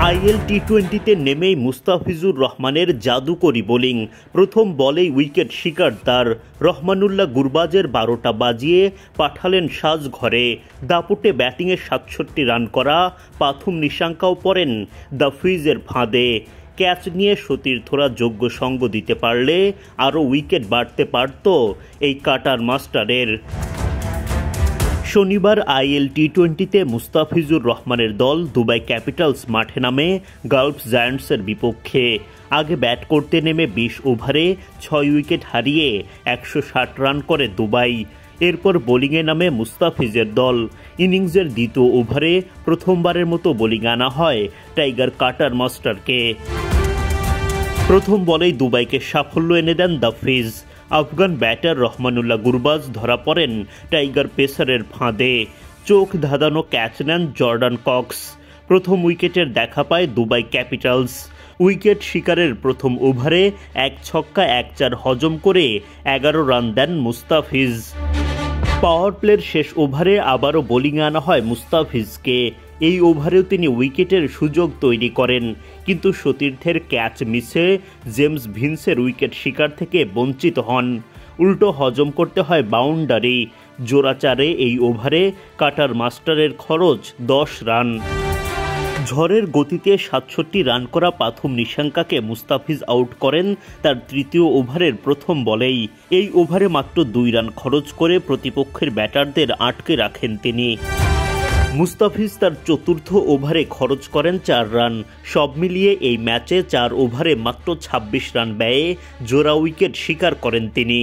IL টি-20তে নেমেই মুস্তাফিজুর রহমানের জাদুকরি bowling. প্রথম বলেই উইকেট শিকার তার। রহমানুল্লাহ গুরবাজের 12টা বাজিয়ে পাঠালেন সাজঘরে। দাপুটে ব্যাটিংয়ে 67 রান করা পাথুম নিশাঙ্কাও পড়েন দাফিজের ফাঁদে। ক্যাচ নিয়ে সতীর্থরা যোগ্য সঙ্গ দিতে পারলে আরও উইকেট বাড়তে পারত এই কাটার মাস্টারের। শনিবার আইএল টি-20তে মুস্তাফিজুর রহমানের দল দুবাই ক্যাপিটালস মাঠে নামে গালফ জায়ান্টসের বিপক্ষে। আগে ব্যাট করতে নেমে 20 ওভারে 6 উইকেট হারিয়ে 160 রান করে দুবাই। এরপর বোলিংয়ে নামে মুস্তাফিজের দল। ইনিংসের দ্বিতীয় ওভারে প্রথমবারের মতো বোলিং আনা হয় টাইগার কাটার মাস্টারকে। প্রথম বলেই দুবাইকে সাফল্য এনে দেন দাফিজ। আফগান ব্যাটার রহমানুল্লাহ গুরবাজ ধরা পড়েন টাইগার পেসারের ফাঁদে। চোখ ধাঁধানো ক্যাচ নেন জর্ডান কক্স। প্রথম উইকেটের দেখা পায় দুবাই ক্যাপিটালস। উইকেট শিকারের প্রথম ওভারে 1 ছক্কা 1 চার হজম করে 11 রান দেন মুস্তাফিজ। পাওয়ার প্লের শেষ ওভারে আবারও বোলিংয়ে আনা হয় মুস্তাফিজকে। এই ওভারেও তিনি উইকেটের সুযোগ তৈরি করেন, কিন্তু সতীর্থের ক্যাচ মিসে জেমস ভিন্সের উইকেট শিকার থেকে বঞ্চিত হন। উল্টো হজম করতে হয় বাউন্ডারি। জোড়াচারে এই ওভারে কাটার মাস্টারের খরচ 10 রান। ঝড়ের গতিতে 67 রান করা পাথুম নিশাঙ্কাকে মুস্তাফিজ আউট করেন তার তৃতীয় ওভারের প্রথম বলেই। এই ওভারে মাত্র 2 রান খরচ করে প্রতিপক্ষের ব্যাটারদের আটকে রাখেন তিনি। মুস্তাফিজ তার চতুর্থ ওভারে খরচ করেন 4 রান। সব মিলিয়ে এই ম্যাচে 4 ওভারে মাত্র 26 রান ব্যয়ে জোড়া উইকেট শিকার করেন তিনি।